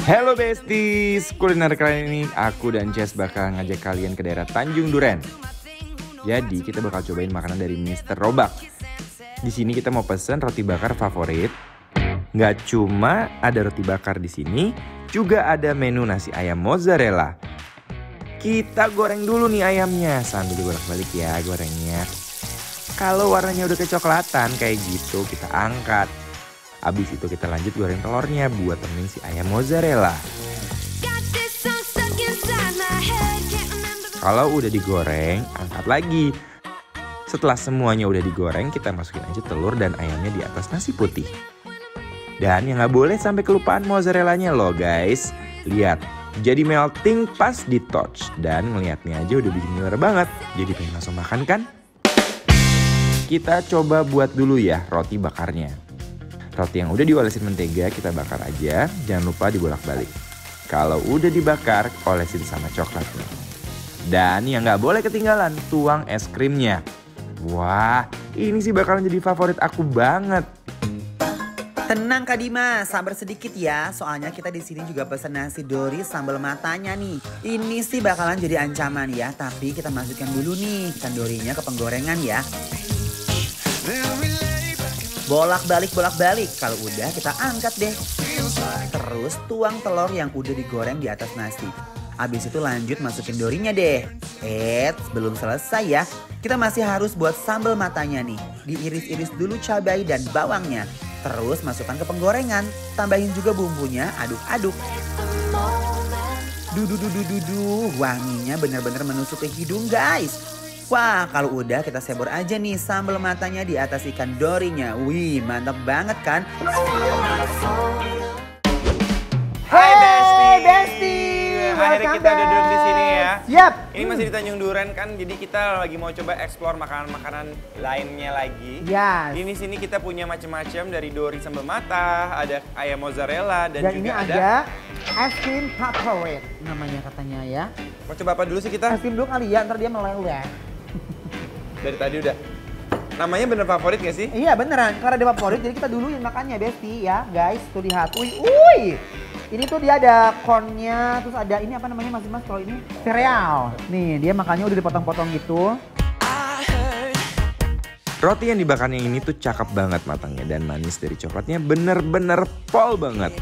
Halo besties, kuliner kali ini aku dan Jess bakal ngajak kalian ke daerah Tanjung Duren. Jadi kita bakal cobain makanan dari Mr. Robak. Di sini kita mau pesen roti bakar favorit. Nggak cuma ada roti bakar di sini, juga ada menu nasi ayam mozzarella. Kita goreng dulu nih ayamnya sambil dibolak-balik ya gorengnya. Kalau warnanya udah kecoklatan kayak gitu kita angkat. Abis itu kita lanjut goreng telurnya buat temenin si ayam mozzarella. Kalau udah digoreng, angkat lagi. Setelah semuanya udah digoreng, kita masukin aja telur dan ayamnya di atas nasi putih. Dan yang gak boleh sampai kelupaan mozzarellanya loh guys. Lihat, jadi melting pas di touch. Dan ngeliatnya aja udah bikin ngiler banget. Jadi pengen langsung makan kan? Kita coba buat dulu ya roti bakarnya. Roti yang udah diolesin mentega kita bakar aja, jangan lupa dibolak-balik. Kalau udah dibakar, olesin sama coklatnya. Dan yang gak boleh ketinggalan, tuang es krimnya. Wah, ini sih bakalan jadi favorit aku banget. Tenang Kak Dimas, sabar sedikit ya. Soalnya kita di sini juga pesen nasi dori sambal matanya nih. Ini sih bakalan jadi ancaman ya, tapi kita masukkan dulu nih ikan dorinya ke penggorengan ya. Bolak-balik. Kalau udah kita angkat deh. Terus tuang telur yang udah digoreng di atas nasi. Habis itu lanjut masukin dorinya deh. Belum selesai ya. Kita masih harus buat sambal matanya nih. Diiris-iris dulu cabai dan bawangnya. Terus masukkan ke penggorengan. Tambahin juga bumbunya, aduk-aduk. Wanginya bener-bener menusuk ke hidung guys. Wah, kalau udah kita sebor aja nih sambal matanya di atas ikan dorinya. Wih, mantap banget kan? Hai bestie. Akhirnya kita udah duduk di sini ya. Yap. Ini masih di Tanjung Duren kan, jadi kita lagi mau coba explore makanan-makanan lainnya lagi. Yes. Ini sini kita punya macam-macam dari dori sambal mata, ada ayam mozzarella dan juga ini ada es krim favorit namanya katanya ya. Mau coba apa dulu sih kita? Es krim dulu kali ya, ntar dia meleleh. Dari tadi udah. Namanya bener favorit gak sih? Iya beneran, karena dia favorit jadi kita duluin makannya Besti ya guys. Tuh lihat, uy. Ini tuh dia ada cornnya, terus ada ini apa namanya mas kalau ini? Sereal. Nih dia makannya udah dipotong-potong gitu. Roti yang dibakarnya ini tuh cakep banget matangnya dan manis dari coklatnya bener-bener pol banget.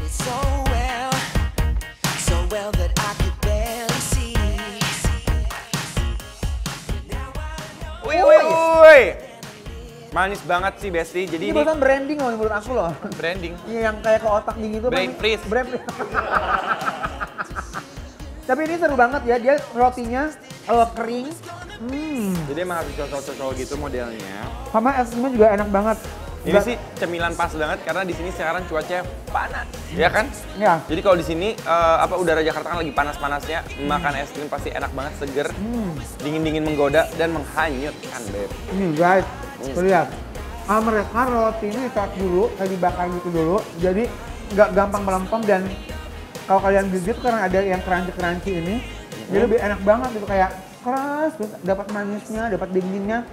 Woi, manis banget sih Besti. Jadi ini bukan branding loh menurut aku loh. Branding? Iya yang kayak ke otak dingin itu. Brain freeze. Tapi ini seru banget ya, dia rotinya kering. Jadi emang harus cocok-cocok gitu modelnya. Sama es krimnya juga enak banget. Ini sih cemilan pas banget karena di sini sekarang cuacanya panas, ya kan? Ya. Jadi kalau di sini udara Jakarta kan lagi panas-panasnya, makan es krim pasti enak banget, seger, dingin-dingin menggoda dan menghanyutkan, Beb. Ini guys, lihat. Mereka roti ini disaat dulu, kayak dibakar gitu dulu, jadi nggak gampang melempem dan kalau kalian gigit karena ada yang crunchy ini, jadi lebih enak banget gitu kayak keras, terus dapat manisnya, dapat dinginnya.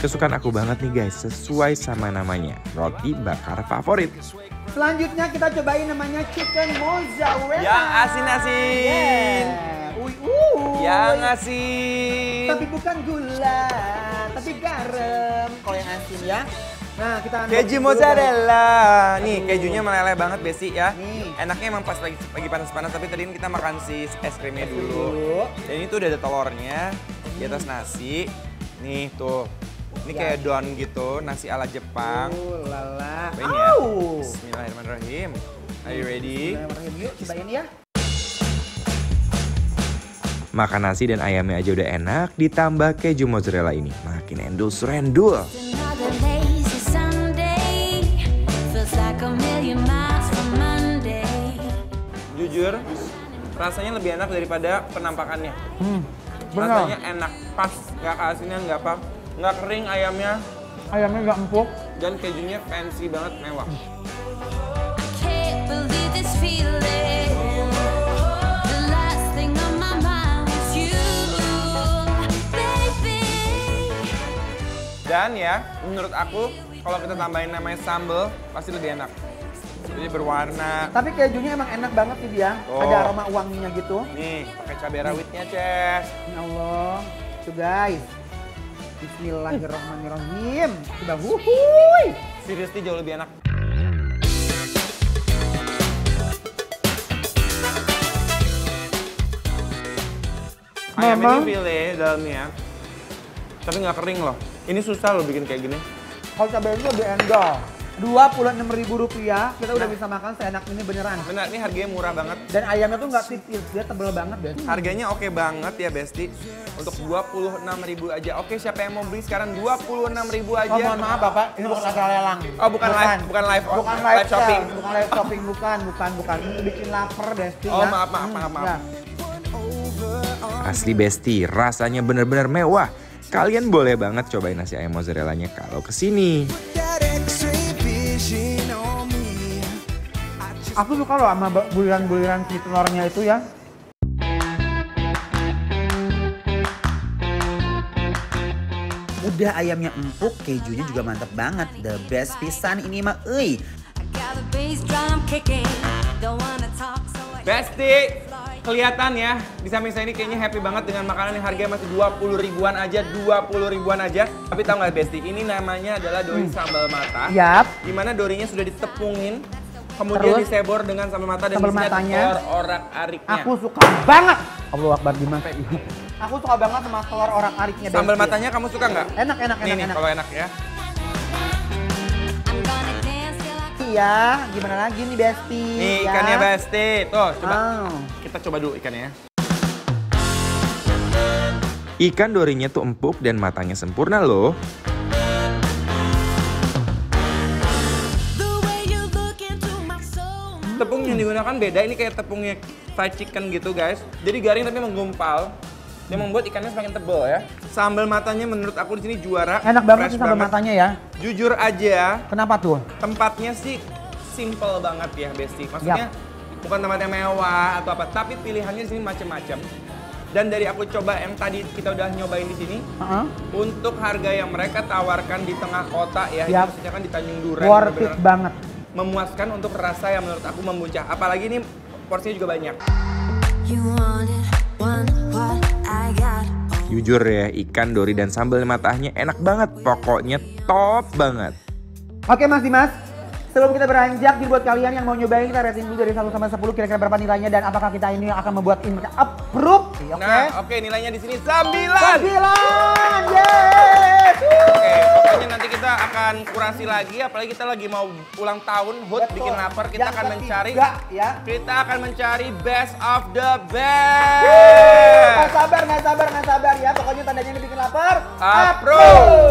Kesukaan aku banget nih guys, sesuai sama namanya, roti bakar favorit. Selanjutnya kita cobain namanya chicken mozzarella. Yang asin-asin. Yang asin. Tapi bukan gula, tapi garam. Kalau yang asin ya. Nah, kita keju mozzarella. Nih, kejunya meleleh banget Besti ya. Nih. Enaknya emang pas lagi panas-panas, tapi tadi kita makan si es krimnya dulu. Dan ini tuh udah ada telurnya di atas nasi. Nih tuh. Ini kayak don gitu, nasi ala Jepang. Lala. Cobain ya. Bismillahirrahmanirrahim. Are you ready? Bismillahirrahmanirrahim. Yuk, cobain ya. Makan nasi dan ayamnya aja udah enak, ditambah keju mozzarella ini. Makin endul-rendul. Jujur, rasanya lebih enak daripada penampakannya. Rasanya enak, pas, nggak keasinan, nggak kering ayamnya. Ayamnya nggak empuk. Dan kejunya fancy banget, mewah. Dan ya, menurut aku kalau kita tambahin namanya sambal pasti lebih enak. Jadi berwarna. Tapi kejunya emang enak banget sih dia. Oh. Ada aroma wanginya gitu. Nih, pakai cabai rawitnya, Ces. Ya Allah. Tuh guys. Bismillahirrahmanirrahim. Sudah wuhuy. Seriously jauh lebih enak. Ayam ini file dalamnya. Tapi nggak kering loh. Ini susah loh bikin kayak gini. Kalau cabainya lebih endol. Rp26.000 kita udah bisa makan seenak ini beneran. Benar, ini harganya murah banget. Dan ayamnya tuh nggak tipis, dia tebel banget deh. Harganya oke banget ya Besti. Untuk 26.000 aja. Oke, siapa yang mau beli sekarang 26.000 aja. Oh mohon maaf Bapak, ini bukan acara lelang. Oh bukan live shopping. Bukan live shopping, bukan. Ini bikin lapar Besti Oh ya. maaf. Ya. Asli Besti, rasanya bener-bener mewah. Kalian boleh banget cobain nasi ayam mozzarellanya kalau kesini. Aku suka loh sama buliran-buliran si telurnya itu ya. Udah ayamnya empuk, kejunya juga mantep banget. The best pisan ini mah euy. Besti, kelihatan ya di samping saya ini kayaknya happy banget dengan makanan yang harganya masih 20 ribuan aja. Tapi tahu nggak Besti, ini namanya adalah dori sambal mata. Yap. Dimana dorinya sudah ditepungin, kemudian Terus, disebor dengan sambal mata dan sambal isinya matanya, telur orak-ariknya. Aku suka banget. Allahu Akbar gimana? Aku suka banget sama telur orak-ariknya. Sambal Besti. matanya kamu suka nggak? Enak. Nih kalau enak ya. Ya, gimana lagi nih Besti? Nih ya? ikannya Besti, tuh coba. Oh. Kita coba dulu ikannya. Ikan dorinya tuh empuk dan matangnya sempurna loh. Tepung yang digunakan beda, ini kayak tepungnya fried chicken gitu guys. Jadi garing tapi menggumpal. Yang membuat ikannya semakin tebal ya. Sambal matanya menurut aku di sini juara. Enak banget fresh sih sambal matanya ya. Jujur aja, Kenapa tuh? tempatnya sih simple banget ya Besti. Maksudnya bukan tempat yang mewah atau apa, tapi pilihannya di sini macam-macam. Dan dari aku coba yang tadi kita udah nyobain di sini, untuk harga yang mereka tawarkan di tengah kota ya, itu maksudnya kan di Tanjung Duren. Worth it banget. Memuaskan untuk rasa yang menurut aku membuncah. Apalagi ini porsinya juga banyak. Jujur ya, ikan dori dan sambal matahnya enak banget. Pokoknya top banget. Oke Mas Dimas, sebelum kita beranjak, jadi buat kalian yang mau nyobain, kita rating dulu dari 1 sampai 10 kira-kira berapa nilainya dan apakah kita ini akan membuat ini approve? Oke. Nah, oke nilainya di sini 9. 9, yes! Oke, pokoknya nanti kita akan kurasi lagi, apalagi kita lagi mau ulang tahun, HUT bikin lapar, kita Yang akan mencari ketiga, ya. kita akan mencari best of the best. Nggak sabar ya, pokoknya tandanya ini bikin lapar. Approve.